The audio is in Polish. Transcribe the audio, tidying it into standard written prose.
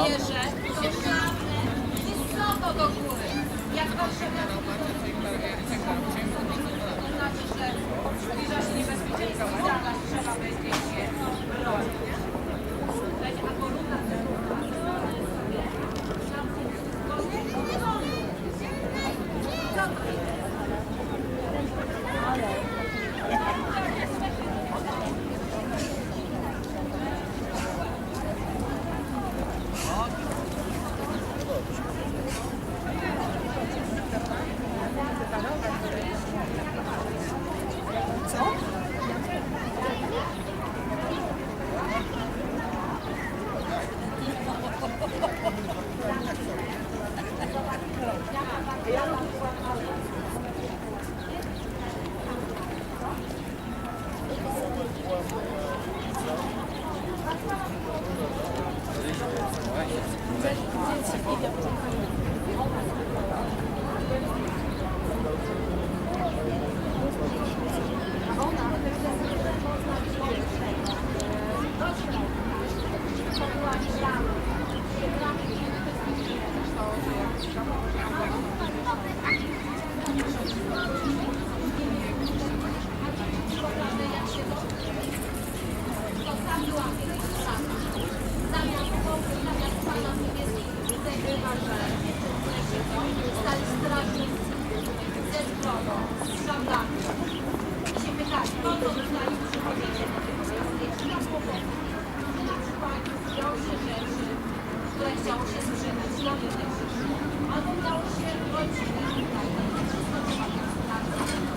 bierze, wysoko do góry. Jak odszedł, to znaczy, że zbliża się niebezpieczeństwo, zaraz trzeba będzie się bronić. Albo runa stali strażnicy ze zbroją, z żandami. I się pytali, po co zostali przychodzicie? Na kłopoty. Na przykład wziął się rzeczy, które chciało się sprzedać, do innych rzeczy. Albo miało się rodziny, tak, wszystko trzeba